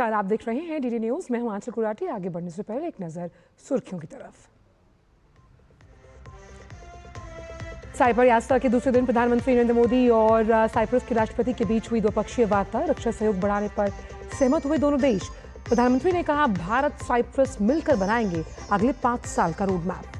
नमस्कार, आप देख रहे हैं डीडी न्यूज। मैं हूं आंचल कुराटी। आगे बढ़ने से पहले एक नजर सुर्खियों की तरफ। साइपर यात्रा के दूसरे दिन प्रधानमंत्री नरेंद्र मोदी और साइप्रस के राष्ट्रपति के बीच हुई द्विपक्षीय वार्ता। रक्षा सहयोग बढ़ाने पर सहमत हुए दोनों देश। प्रधानमंत्री ने कहा, भारत साइप्रस मिलकर बनाएंगे अगले 5 साल का रोड मैप।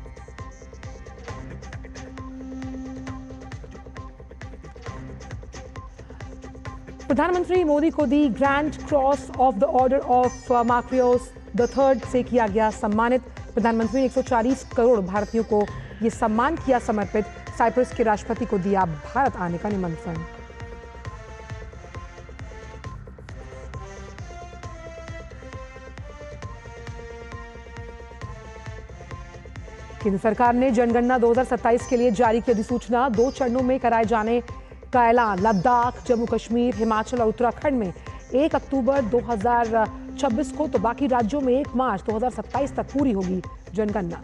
प्रधानमंत्री मोदी को the grand cross of the order of Makarios the third से किया गया सम्मानित। प्रधानमंत्री ने 140 करोड़ भारतीयों को यह सम्मान किया समर्पित। साइप्रस के राष्ट्रपति को दिया भारत आने का निमंत्रण। केंद्र सरकार ने जनगणना 2027 के लिए जारी की अधिसूचना। 2 चरणों में कराए जाने का ऐलान। लद्दाख, जम्मू कश्मीर, हिमाचल और उत्तराखंड में 1 अक्टूबर 2026 को, तो बाकी राज्यों में 1 मार्च 2027 तक पूरी होगी जनगणना।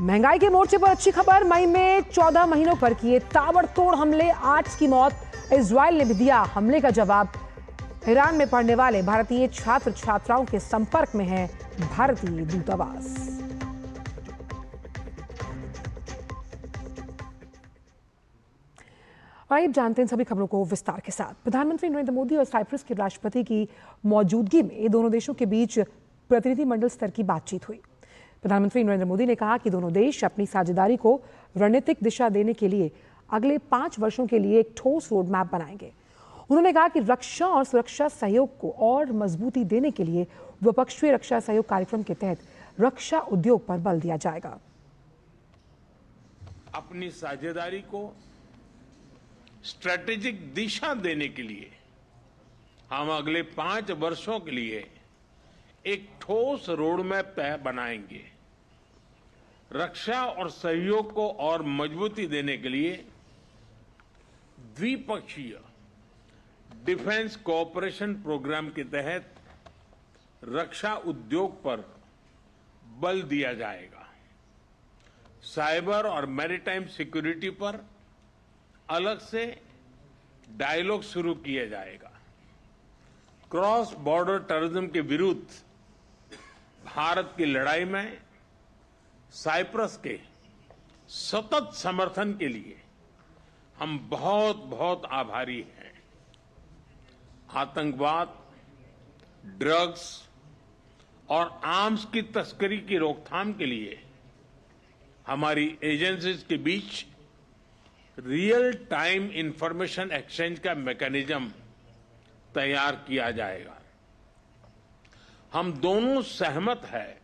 महंगाई के मोर्चे पर अच्छी खबर। मई में 14 महीनों पर किए ताबड़तोड़ हमले, 8 की मौत। इजरायल ने भी दिया हमले का जवाब। ईरान में पढ़ने वाले भारतीय छात्र छात्राओं के संपर्क में है भारतीय दूतावास। आइए जानते हैं सभी खबरों को विस्तार के साथ। प्रधानमंत्री नरेंद्र मोदी और साइप्रस के राष्ट्रपति की मौजूदगी में दोनों देशों के बीच प्रतिनिधिमंडल स्तर की बातचीत हुई। प्रधानमंत्री नरेंद्र मोदी ने कहा कि दोनों देश अपनी साझेदारी को रणनीतिक दिशा देने के लिए अगले 5 वर्षों के लिए एक ठोस रोड मैप बनाएंगे। उन्होंने कहा कि रक्षा और सुरक्षा सहयोग को और मजबूती देने के लिए द्विपक्षीय रक्षा सहयोग कार्यक्रम के तहत रक्षा उद्योग पर बल दिया जाएगा। अपनी साझेदारी को स्ट्रेटेजिक दिशा देने के लिए हम अगले 5 वर्षों के लिए एक ठोस रोडमैप बनाएंगे। रक्षा और सहयोग को और मजबूती देने के लिए द्विपक्षीय डिफेंस कोऑपरेशन प्रोग्राम के तहत रक्षा उद्योग पर बल दिया जाएगा। साइबर और मैरीटाइम सिक्योरिटी पर अलग से डायलॉग शुरू किया जाएगा। क्रॉस बॉर्डर टेररिज्म के विरुद्ध भारत की लड़ाई में साइप्रस के सतत समर्थन के लिए हम बहुत बहुत आभारी हैं। आतंकवाद, ड्रग्स और आर्म्स की तस्करी की रोकथाम के लिए हमारी एजेंसीज के बीच रियल टाइम इंफॉर्मेशन एक्सचेंज का मैकेनिज्म तैयार किया जाएगा। हम दोनों सहमत हैं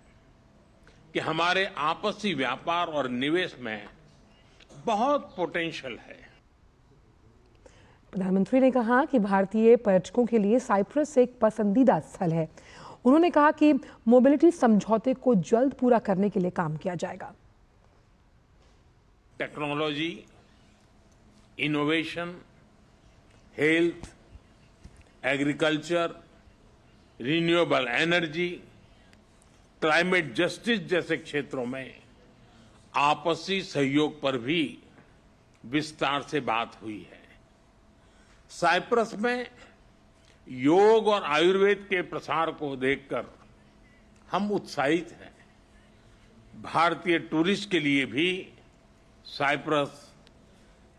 कि हमारे आपसी व्यापार और निवेश में बहुत पोटेंशियल है। प्रधानमंत्री ने कहा कि भारतीय पर्यटकों के लिए साइप्रस एक पसंदीदा स्थल है। उन्होंने कहा कि मोबिलिटी समझौते को जल्द पूरा करने के लिए काम किया जाएगा। Technology, innovation, health, agriculture, renewable energy, climate justice जैसे क्षेत्रों में आपसी सहयोग पर भी विस्तार से बात हुई है। साइप्रस में योग और आयुर्वेद के प्रसार को देखकर हम उत्साहित हैं। भारतीय टूरिस्ट के लिए भी साइप्रस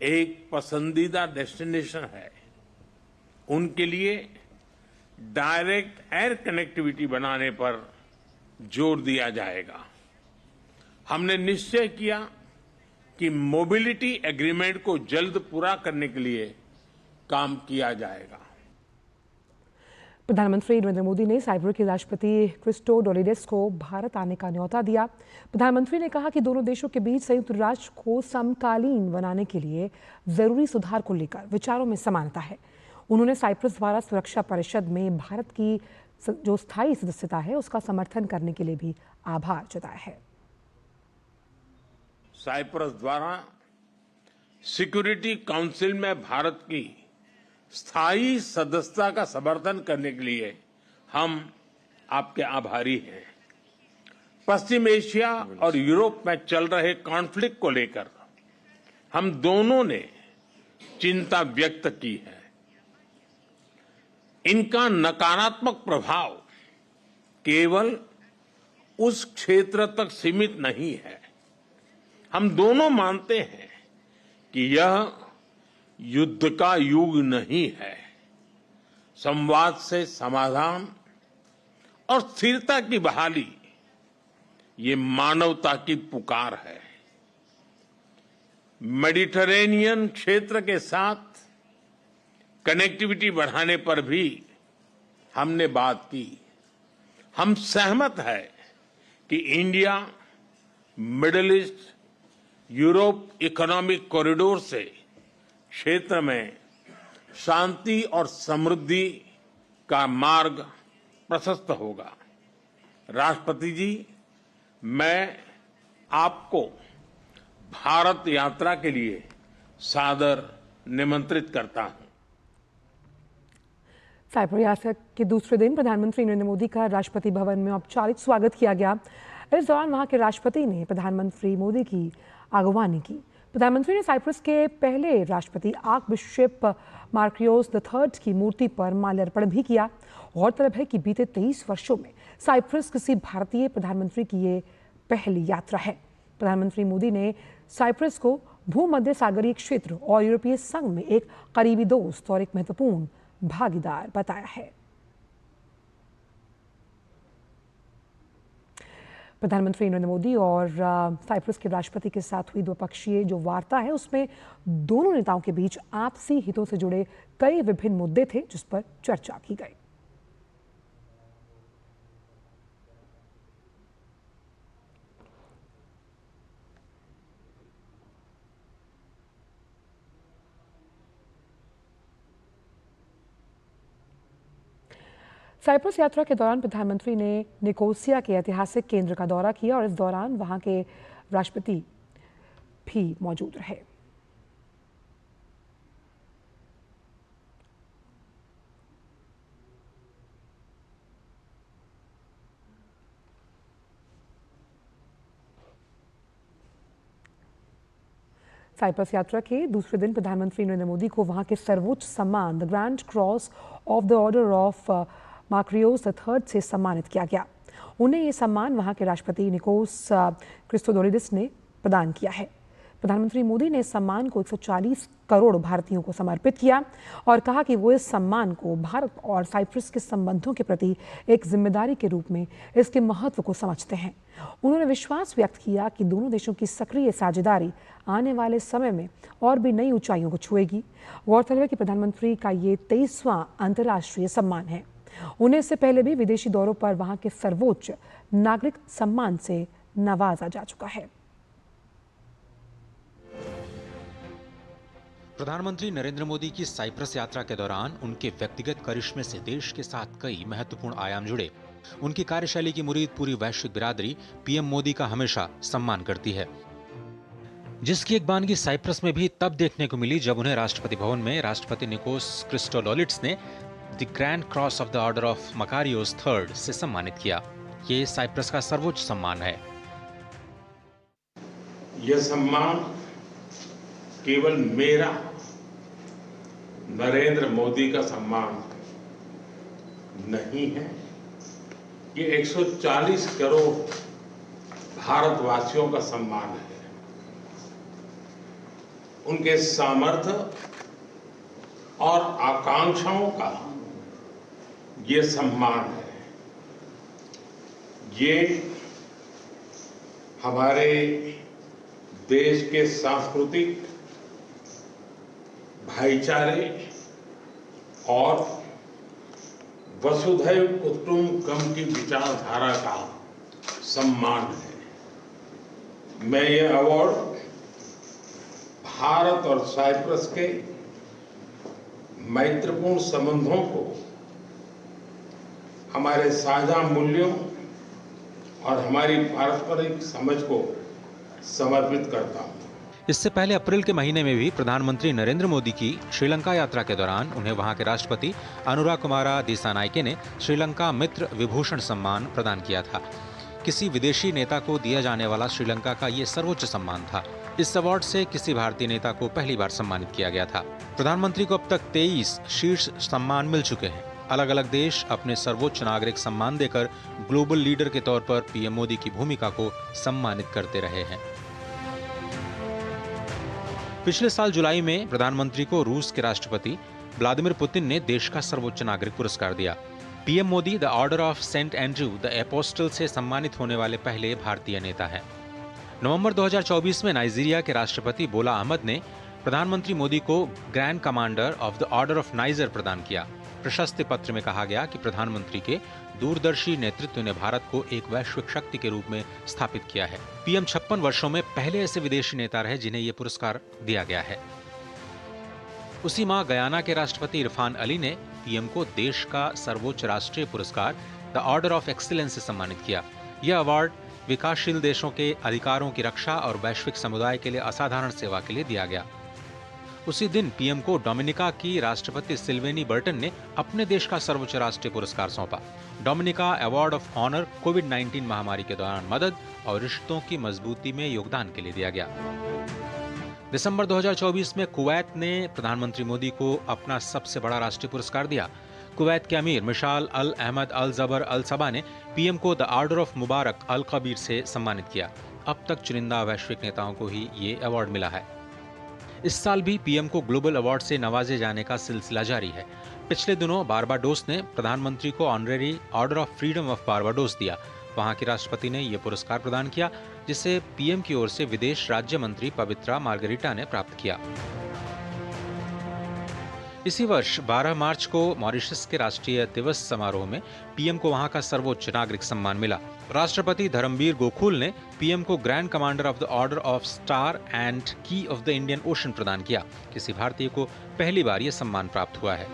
एक पसंदीदा डेस्टिनेशन है। उनके लिए डायरेक्ट एयर कनेक्टिविटी बनाने पर जोर दिया जाएगा। हमने निश्चय किया कि मोबिलिटी एग्रीमेंट को जल्द पूरा करने के लिए काम किया जाएगा। प्रधानमंत्री नरेंद्र मोदी ने साइप्रस के राष्ट्रपति क्रिस्टोडोलिडेस को भारत आने का न्योता दिया। प्रधानमंत्री ने कहा कि दोनों देशों के बीच संयुक्त राष्ट्र को समकालीन बनाने के लिए जरूरी सुधार को लेकर विचारों में समानता है। उन्होंने साइप्रस द्वारा सुरक्षा परिषद में भारत की जो स्थायी सदस्यता है उसका समर्थन करने के लिए भी आभार जताया है। साइप्रस द्वारा सिक्योरिटी काउंसिल में भारत की स्थायी सदस्यता का समर्थन करने के लिए हम आपके आभारी हैं। पश्चिम एशिया और यूरोप में चल रहे कॉन्फ्लिक्ट को लेकर हम दोनों ने चिंता व्यक्त की है। इनका नकारात्मक प्रभाव केवल उस क्षेत्र तक सीमित नहीं है। हम दोनों मानते हैं कि यह युद्ध का युग नहीं है। संवाद से समाधान और स्थिरता की बहाली, ये मानवता की पुकार है। मेडिटरेनियन क्षेत्र के साथ कनेक्टिविटी बढ़ाने पर भी हमने बात की। हम सहमत है कि India middle east Europe economic corridor से क्षेत्र में शांति और समृद्धि का मार्ग प्रशस्त होगा। राष्ट्रपति जी, मैं आपको भारत यात्रा के लिए सादर निमंत्रित करता हूं। साइप्रस यात्रा के दूसरे दिन प्रधानमंत्री नरेंद्र मोदी का राष्ट्रपति भवन में औपचारिक स्वागत किया गया। इस दौरान वहां के राष्ट्रपति ने प्रधानमंत्री मोदी की अगवानी की। प्रधानमंत्री ने साइप्रस के पहले राष्ट्रपति आर्कबिशप मार्क्रियोस III की मूर्ति पर माल्यार्पण भी किया। गौरतलब है कि बीते 23 वर्षों में साइप्रस किसी भारतीय प्रधानमंत्री की ये पहली यात्रा है। प्रधानमंत्री मोदी ने साइप्रस को भूमध्य सागरीय क्षेत्र और यूरोपीय संघ में एक करीबी दोस्त और एक महत्वपूर्ण भागीदार बताया है। प्रधानमंत्री नरेंद्र मोदी और साइप्रस के राष्ट्रपति के साथ हुई द्विपक्षीय जो वार्ता है, उसमें दोनों नेताओं के बीच आपसी हितों से जुड़े कई विभिन्न मुद्दे थे, जिस पर चर्चा की गई। साइप्रस यात्रा के दौरान प्रधानमंत्री ने निकोसिया के ऐतिहासिक केंद्र का दौरा किया और इस दौरान वहां के राष्ट्रपति भी मौजूद रहे। साइप्रस यात्रा के दूसरे दिन प्रधानमंत्री नरेंद्र मोदी को वहां के सर्वोच्च सम्मान the grand cross of the order of Makarios III से सम्मानित किया गया। उन्हें ये सम्मान वहां के राष्ट्रपति निकोस क्रिस्टोडोलिडिस ने प्रदान किया है। प्रधानमंत्री मोदी ने इस सम्मान को 140 करोड़ भारतीयों को समर्पित किया और कहा कि वो इस सम्मान को भारत और साइप्रस के संबंधों के प्रति एक जिम्मेदारी के रूप में इसके महत्व को समझते हैं। उन्होंने विश्वास व्यक्त किया कि दोनों देशों की सक्रिय साझेदारी आने वाले समय में और भी नई ऊंचाइयों को छुएगी। गौरतलब है कि प्रधानमंत्री का ये 23वां अंतर्राष्ट्रीय सम्मान है। उन्हें इससे पहले भी विदेशी दौरों पर वहां के सर्वोच्च नागरिक सम्मान से नवाजा जा चुका है। प्रधानमंत्री नरेंद्र मोदी की साइप्रस यात्रा के दौरान उनके व्यक्तिगत करिश्मे से देश के साथ कई महत्वपूर्ण आयाम जुड़े। उनकी कार्यशैली की मुरीद पूरी वैश्विक बिरादरी पीएम मोदी का हमेशा सम्मान करती है, जिसकी एक बानगी साइप्रस में भी तब देखने को मिली जब उन्हें राष्ट्रपति भवन में राष्ट्रपति निकोस क्रिस्टोडोलिडिस ने the grand cross of the order of Makarios III से सम्मानित किया। ये साइप्रस का सर्वोच्च सम्मान है। यह सम्मान केवल मेरा, नरेंद्र मोदी का सम्मान नहीं है, ये 140 करोड़ भारतवासियों का सम्मान है। उनके सामर्थ्य और आकांक्षाओं का ये सम्मान है। ये हमारे देश के सांस्कृतिक भाईचारे और वसुधैव कुटुंबकम की विचारधारा का सम्मान है। मैं ये अवार्ड भारत और साइप्रस के मैत्रीपूर्ण संबंधों को, हमारे साझा मूल्यों और हमारी पारस्परिक समझ को समर्पित करता हूं। इससे पहले अप्रैल के महीने में भी प्रधानमंत्री नरेंद्र मोदी की श्रीलंका यात्रा के दौरान उन्हें वहां के राष्ट्रपति अनुराकुमारा दिसानायके ने श्रीलंका मित्र विभूषण सम्मान प्रदान किया था। किसी विदेशी नेता को दिया जाने वाला श्रीलंका का ये सर्वोच्च सम्मान था। इस अवार्ड से किसी भारतीय नेता को पहली बार सम्मानित किया गया था। प्रधानमंत्री को अब तक 23 शीर्ष सम्मान मिल चुके हैं। अलग अलग देश अपने सर्वोच्च नागरिक सम्मान देकर ग्लोबल लीडर के तौर पर पीएम मोदी की भूमिका को सम्मानित करते रहे हैं। पिछले साल जुलाई में प्रधानमंत्री को रूस के राष्ट्रपति व्लादिमीर पुतिन ने देश का सर्वोच्च नागरिक पुरस्कार दिया। PM Modi the order of Saint Andrew the apostle से सम्मानित होने वाले पहले भारतीय नेता हैं। नवंबर 2024 में नाइजीरिया के राष्ट्रपति बोला अहमद ने प्रधानमंत्री मोदी को grand commander of the order of niger प्रदान किया। प्रशस्ति पत्र में कहा गया कि प्रधानमंत्री के दूरदर्शी नेतृत्व ने भारत को एक वैश्विक शक्ति के रूप में स्थापित किया है। पीएम 56 वर्षों में पहले ऐसे विदेशी नेता रहे जिन्हें यह पुरस्कार दिया गया है। उसी माह गयाना के राष्ट्रपति इरफान अली ने पीएम को देश का सर्वोच्च राष्ट्रीय पुरस्कार द ऑर्डर ऑफ एक्सीलेंस से सम्मानित किया। यह अवार्ड विकासशील देशों के अधिकारों की रक्षा और वैश्विक समुदाय के लिए असाधारण सेवा के लिए दिया गया। उसी दिन पीएम को डोमिनिका की राष्ट्रपति सिल्वेनी बर्टन ने अपने देश का सर्वोच्च राष्ट्रीय पुरस्कार सौंपा। डोमिनिका अवार्ड ऑफ ऑनर कोविड-19 महामारी के दौरान मदद और रिश्तों की मजबूती में योगदान के लिए दिया गया। दिसंबर 2024 में कुवैत ने प्रधानमंत्री मोदी को अपना सबसे बड़ा राष्ट्रीय पुरस्कार दिया। कुवैत के अमीर मिशाल अल अहमद अल जबर अल सबा ने पीएम को द ऑर्डर ऑफ मुबारक अल कबीर से सम्मानित किया। अब तक चुनिंदा वैश्विक नेताओं को ही ये अवार्ड मिला है। इस साल भी पीएम को ग्लोबल अवार्ड से नवाजे जाने का सिलसिला जारी है। पिछले दिनों बारबाडोस ने प्रधानमंत्री को honorary order of freedom of Barbados दिया। वहां के राष्ट्रपति ने यह पुरस्कार प्रदान किया, जिसे पीएम की ओर से विदेश राज्य मंत्री पवित्रा मार्गरीटा ने प्राप्त किया। इसी वर्ष 12 मार्च को मॉरिशस के राष्ट्रीय दिवस समारोह में पीएम को वहां का सर्वोच्च नागरिक सम्मान मिला। राष्ट्रपति धर्मवीर गोकुल ने पीएम को grand commander of the order of star and की ऑफ द इंडियन ओशन प्रदान किया। किसी भारतीय को पहली बार यह सम्मान प्राप्त हुआ है।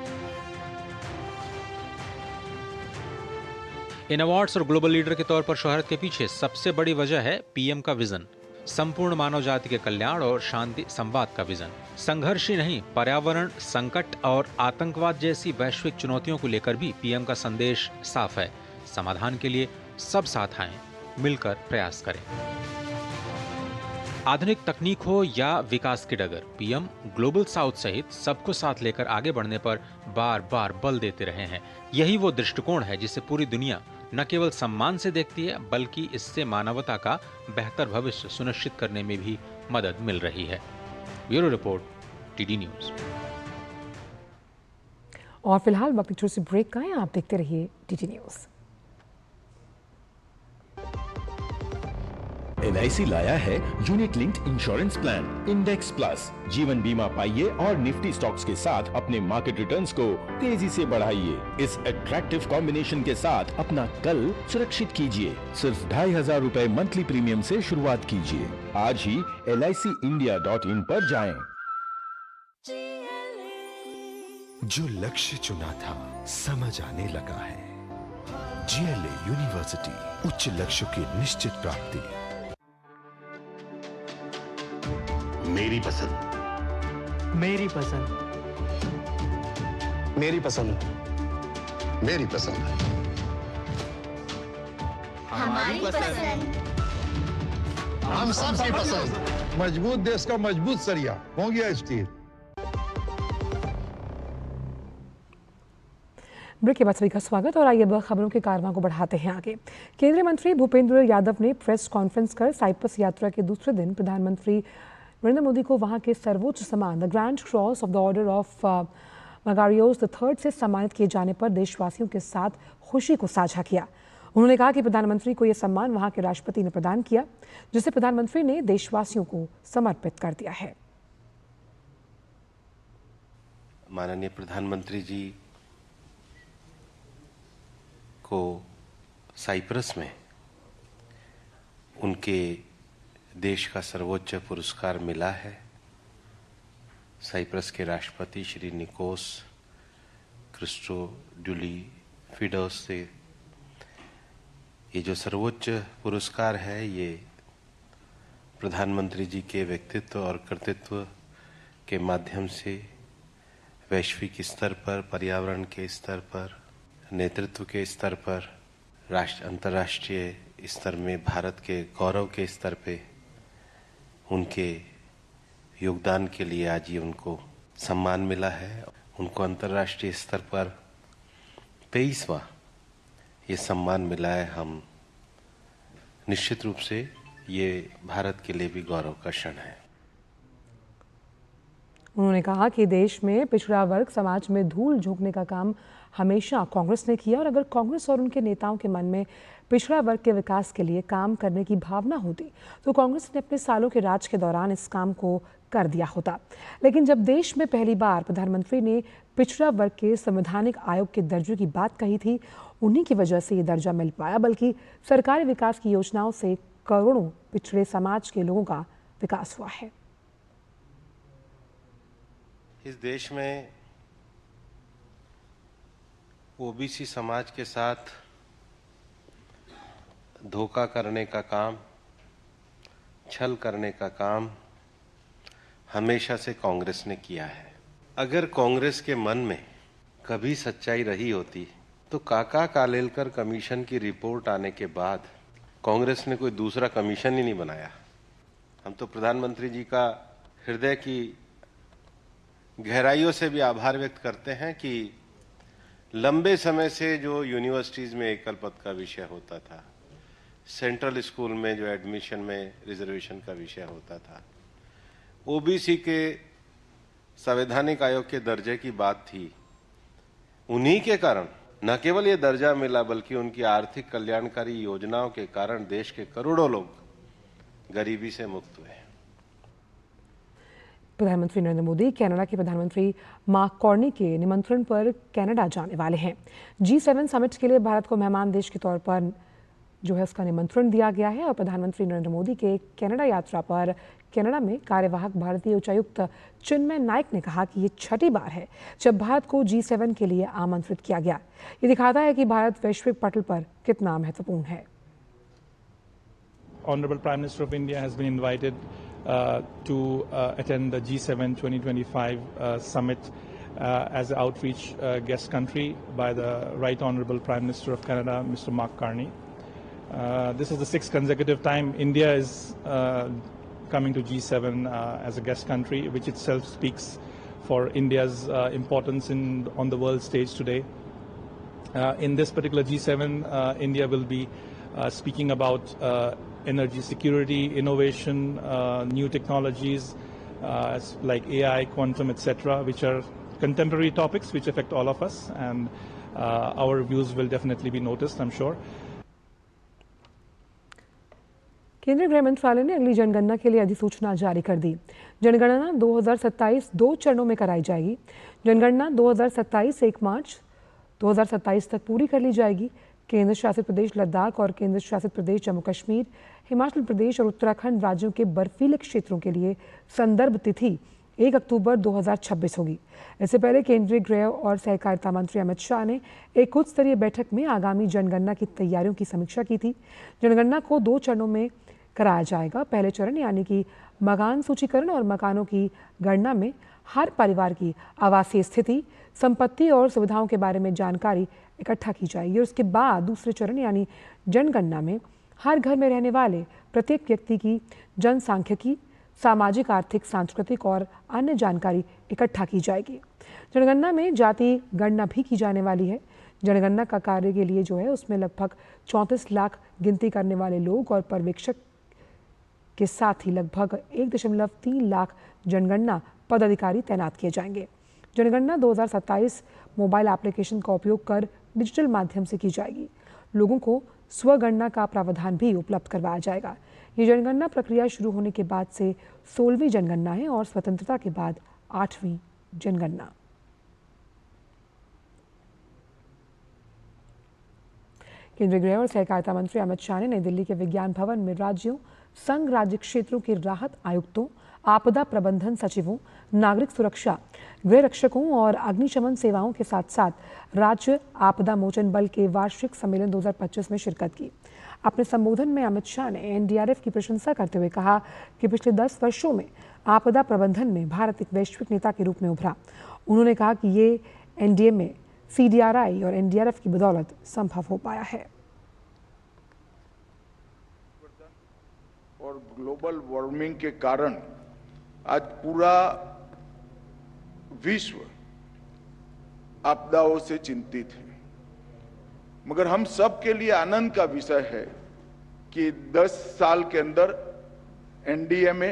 इन अवार्ड्स और ग्लोबल लीडर के तौर पर शोहरत के पीछे सबसे बड़ी वजह है पीएम का विजन, संपूर्ण मानव जाति के कल्याण और शांति संवाद का विजन। संघर्ष ही नहीं, पर्यावरण संकट और आतंकवाद जैसी वैश्विक चुनौतियों को लेकर भी पीएम का संदेश साफ है। समाधान के लिए सब साथ आएं, मिलकर प्रयास करें। आधुनिक तकनीक हो या विकास की डगर, पीएम ग्लोबल साउथ सहित सबको साथ लेकर आगे बढ़ने पर बार बार बल देते रहे हैं। यही वो दृष्टिकोण है जिसे पूरी दुनिया न केवल सम्मान से देखती है, बल्कि इससे मानवता का बेहतर भविष्य सुनिश्चित करने में भी मदद मिल रही है। Bureau report, TD news. और फिलहाल वक्त छोटे से ब्रेक का है, आप देखते रहिए टीडी न्यूज। LIC लाया है unit linked insurance plan index plus. जीवन बीमा पाइए और निफ्टी स्टॉक्स के साथ अपने मार्केट रिटर्न्स को तेजी से बढ़ाइए। इस अट्रैक्टिव कॉम्बिनेशन के साथ अपना कल सुरक्षित कीजिए। सिर्फ 2500 रुपए मंथली प्रीमियम से शुरुआत कीजिए। आज ही LICindia.in पर जाएं। जो लक्ष्य चुना था समझ आने लगा है। GLA यूनिवर्सिटी, उच्च लक्ष्य की निश्चित प्राप्ति। मेरी पसंद, मेरी पसंद, मेरी पसंद, मेरी पसंद, हमारी पसंद, हम सबकी पसंद। मजबूत देश का मजबूत सरिया हो गया स्टील। ब्रेक के बाद सभी का स्वागत और आइए अब खबरों के कारवां को बढ़ाते हैं आगे। केंद्रीय मंत्री भूपेंद्र यादव ने प्रेस कॉन्फ्रेंस कर साइप्रस यात्रा के दूसरे दिन प्रधानमंत्री नरेंद्र मोदी को वहां के सर्वोच्च सम्मान the grand cross of the order of Makarios III से सम्मानित किए जाने पर देशवासियों के साथ खुशी को साझा किया। उन्होंने कहा कि प्रधानमंत्री को यह सम्मान वहां के राष्ट्रपति ने प्रदान किया, जिसे प्रधानमंत्री ने देशवासियों को समर्पित कर दिया है। माननीय प्रधानमंत्री जी को साइप्रस में उनके देश का सर्वोच्च पुरस्कार मिला है। साइप्रस के राष्ट्रपति श्री निकोस क्रिस्टोडुलिफिडोस से ये जो सर्वोच्च पुरस्कार है, ये प्रधानमंत्री जी के व्यक्तित्व और कर्तृत्व के माध्यम से वैश्विक स्तर पर, पर्यावरण के स्तर पर, नेतृत्व के स्तर पर, अंतर्राष्ट्रीय स्तर में भारत के गौरव के स्तर पे उनके योगदान के लिए आज ये उनको सम्मान मिला है। उनको अंतर्राष्ट्रीय स्तर पर 23वां ये सम्मान मिला है। हम निश्चित रूप से ये भारत के लिए भी गौरव का क्षण है। उन्होंने कहा कि देश में पिछड़ा वर्ग समाज में धूल झोंकने का काम हमेशा कांग्रेस ने किया और अगर कांग्रेस और उनके नेताओं के मन में पिछड़ा वर्ग के विकास के लिए काम करने की भावना होती तो कांग्रेस ने अपने सालों के राज के दौरान इस काम को कर दिया होता। लेकिन जब देश में पहली बार प्रधानमंत्री ने पिछड़ा वर्ग के संवैधानिक आयोग के दर्जे की बात कही थी, उन्हीं की वजह से ये दर्जा मिल पाया, बल्कि सरकारी विकास की योजनाओं से करोड़ों पिछड़े समाज के लोगों का विकास हुआ है। इस देश में ओबीसी समाज के साथ धोखा करने का काम, छल करने का काम हमेशा से कांग्रेस ने किया है। अगर कांग्रेस के मन में कभी सच्चाई रही होती तो काका कालेलकर कमीशन की रिपोर्ट आने के बाद कांग्रेस ने कोई दूसरा कमीशन ही नहीं बनाया। हम तो प्रधानमंत्री जी का हृदय की गहराइयों से भी आभार व्यक्त करते हैं कि लंबे समय से जो यूनिवर्सिटीज में एकल पद का विषय होता था, सेंट्रल स्कूल में जो एडमिशन में रिजर्वेशन का विषय होता था, ओबीसी के संवैधानिक आयोग के दर्जे की बात थी, उन्हीं के कारण न केवल ये दर्जा मिला बल्कि उनकी आर्थिक कल्याणकारी योजनाओं के कारण देश के करोड़ों लोग गरीबी से मुक्त हुए। प्रधानमंत्री नरेंद्र मोदी कनाडा के प्रधानमंत्री मार्क कार्नी के निमंत्रण पर कनाडा जाने वाले हैं। G7 समिट के लिए भारत को मेहमान देश के तौर पर जो है उसका निमंत्रण दिया गया है और प्रधानमंत्री नरेंद्र मोदी के कनाडा यात्रा पर कनाडा में कार्यवाहक भारतीय उच्चायुक्त चिन्मय नायक ने कहा कि ये छठी बार है जब भारत को G7 के लिए आमंत्रित किया गया। ये दिखाता है कि भारत वैश्विक पटल पर कितना महत्वपूर्ण है। Honorable Prime Minister of India has been invited to attend the G7 2025 summit as an outreach guest country by the Right Honorable Prime Minister of Canada, Mr. Mark Carney. This is the 6th consecutive time India is coming to G7 as a guest country, which itself speaks for India's importance on the world stage today. In this particular G7, India will be speaking about energy security, innovation, new technologies like AI, quantum, etc., which are contemporary topics which affect all of us, and our views will definitely be noticed, I'm sure. केंद्रीय गृह मंत्रालय ने अगली जनगणना के लिए अधिसूचना जारी कर दी। जनगणना 2027 दो चरणों में कराई जाएगी। जनगणना 2027 1 मार्च 2027 तक पूरी कर ली जाएगी। केंद्र शासित प्रदेश लद्दाख और केंद्र शासित प्रदेश जम्मू कश्मीर, हिमाचल प्रदेश और उत्तराखंड राज्यों के बर्फीले क्षेत्रों के लिए संदर्भ तिथि 1 अक्टूबर 2026 होगी। इससे पहले केंद्रीय गृह और सहकारिता मंत्री अमित शाह ने एक उच्च स्तरीय बैठक में आगामी जनगणना की तैयारियों की समीक्षा की थी। जनगणना को 2 चरणों में कराया जाएगा। पहले चरण यानी कि मकान सूचीकरण और मकानों की गणना में हर परिवार की आवासीय स्थिति, संपत्ति और सुविधाओं के बारे में जानकारी इकट्ठा की जाएगी और उसके बाद दूसरे चरण यानी जनगणना में हर घर में रहने वाले प्रत्येक व्यक्ति की जनसांख्यिकी, सामाजिक, आर्थिक, सांस्कृतिक और अन्य जानकारी इकट्ठा की जाएगी। जनगणना में जाति गणना भी की जाने वाली है। जनगणना का कार्य के लिए जो है उसमें लगभग 34 लाख गिनती करने वाले लोग और पर्यवेक्षक के साथ ही लगभग 1.3 लाख जनगणना पदाधिकारी तैनात किए जाएंगे। जनगणना 2027 मोबाइल एप्लीकेशन का उपयोग कर डिजिटल माध्यम से की जाएगी। लोगों को स्वगणना का प्रावधान भी उपलब्ध करवाया जाएगा। ये जनगणना प्रक्रिया शुरू होने के बाद से 16वीं जनगणना है और स्वतंत्रता के बाद 8वीं जनगणना। केंद्रीय गृह और सहकारिता मंत्री अमित शाह ने नई दिल्ली के विज्ञान भवन में राज्यों, संघ राज्य क्षेत्रों के राहत आयुक्तों, आपदा प्रबंधन सचिवों, नागरिक सुरक्षा, गृह रक्षकों और अग्निशमन सेवाओं के साथ साथ राज्य आपदा मोचन बल के वार्षिक सम्मेलन 2025 में शिरकत की। अपने संबोधन में अमित शाह ने एनडीआरएफ की प्रशंसा करते हुए कहा कि पिछले 10 वर्षों में आपदा प्रबंधन में भारत एक वैश्विक नेता के रूप में उभरा। उन्होंने कहा कि ये एनडीए में सीडीआरआई और एनडीआरएफ की बदौलत संभव हो पाया है। और ग्लोबल वार्मिंग के कारण आज पूरा विश्व आपदाओं से चिंतित है, मगर हम सब के लिए आनंद का विषय है कि 10 साल के अंदर एनडीएमए,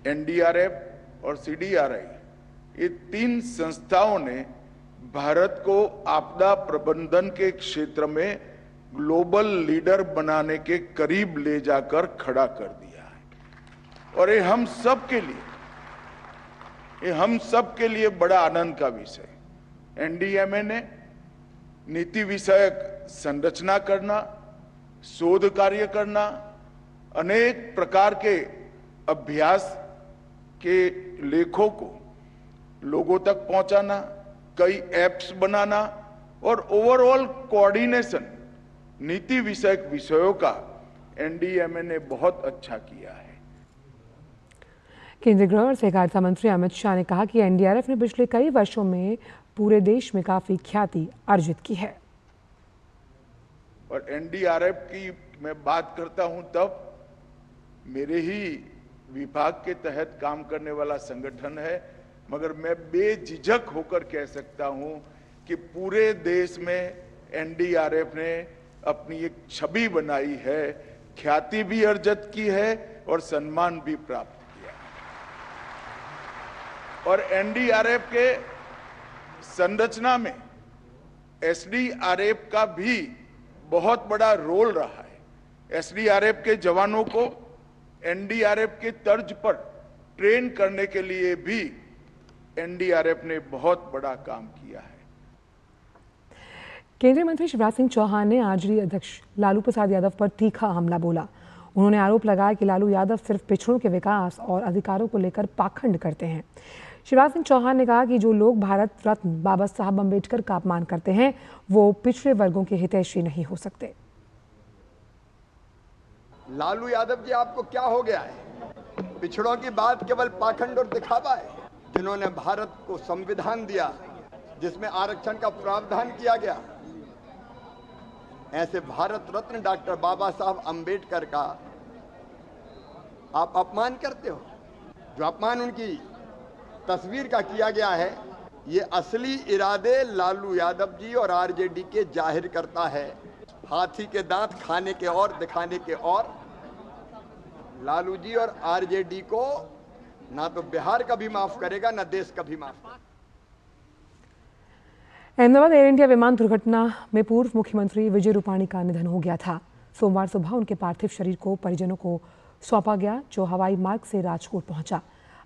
एनडीआरएफ और सीडीआरआई ये 3 संस्थाओं ने भारत को आपदा प्रबंधन के क्षेत्र में ग्लोबल लीडर बनाने के करीब ले जाकर खड़ा कर दिया है। और ये हम सब के लिए बड़ा आनंद का विषय। एनडीएमए ने नीति विषयक संरचना करना, शोध कार्य करना, अनेक प्रकार के अभ्यास के लेखों को लोगों तक पहुंचाना, कई एप्स बनाना और ओवरऑल कोऑर्डिनेशन नीति विषयक विषयों का एनडीएमए ने बहुत अच्छा किया है। केंद्रीय गृह और सहकारिता मंत्री अमित शाह ने कहा कि एनडीआरएफ ने पिछले कई वर्षों में पूरे देश में काफी ख्याति अर्जित की है। और एनडीआरएफ की मैं बात करता हूं तब मेरे ही विभाग के तहत काम करने वाला संगठन है, मगर मैं बेझिझक होकर कह सकता हूं कि पूरे देश में एनडीआरएफ ने अपनी एक छवि बनाई है, ख्याति भी अर्जित की है और सम्मान भी प्राप्त किया है। और एनडीआरएफ के संरचना में एसडीआरएफ का भी बहुत बड़ा रोल रहा है। एसडीआरएफ के जवानों को एनडीआरएफ के तर्ज पर ट्रेन करने के लिए भी एनडीआरएफ ने बहुत बड़ा काम किया है। केंद्रीय मंत्री शिवराज सिंह चौहान ने आरजेडी अध्यक्ष लालू प्रसाद यादव पर तीखा हमला बोला। उन्होंने आरोप लगाया कि लालू यादव सिर्फ पिछड़ों के विकास और अधिकारों को लेकर पाखंड करते हैं। शिवराज सिंह चौहान ने कहा कि जो लोग भारत रत्न बाबा साहब अम्बेडकर का अपमान करते हैं वो पिछड़े वर्गों के हितैषी नहीं हो सकते। लालू यादव जी, आपको क्या हो गया है? पिछड़ों की बात केवल पाखंड और दिखावा है। जिन्होंने भारत को संविधान दिया जिसमें आरक्षण का प्रावधान किया गया, ऐसे भारत रत्न डॉक्टर बाबा साहब अम्बेडकर का आप अपमान करते हो। जो अपमान उनकी तस्वीर का किया गया है, ये असली इरादे लालू यादव जी और आरजेडी के जाहिर करता है। हाथी के दांत खाने के और दिखाने के और। लालू जी और आरजेडी को ना तो बिहार का भी माफ करेगा, ना देश का भी माफ करेगा। अहमदाबाद एयर इंडिया विमान दुर्घटना में पूर्व मुख्यमंत्री विजय रूपाणी का निधन हो गया था। सोमवार सुबह उनके पार्थिव शरीर को परिजनों को सौंपा गया, जो हवाई मार्ग से राजकोट पहुंचा।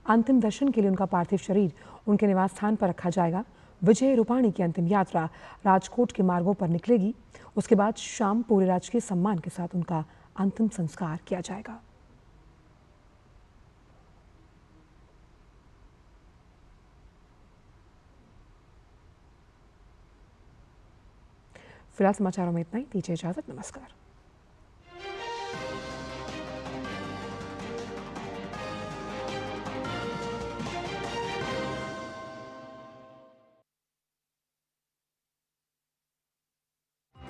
अंतिम दर्शन के लिए उनका पार्थिव शरीर उनके निवास स्थान पर रखा जाएगा। विजय रूपाणी की अंतिम यात्रा राजकोट के मार्गों पर निकलेगी। उसके बाद शाम पूरे राजकीय सम्मान के साथ उनका अंतिम संस्कार किया जाएगा। फिलहाल समाचारों में इतना ही। दीजिए इजाजत। नमस्कार।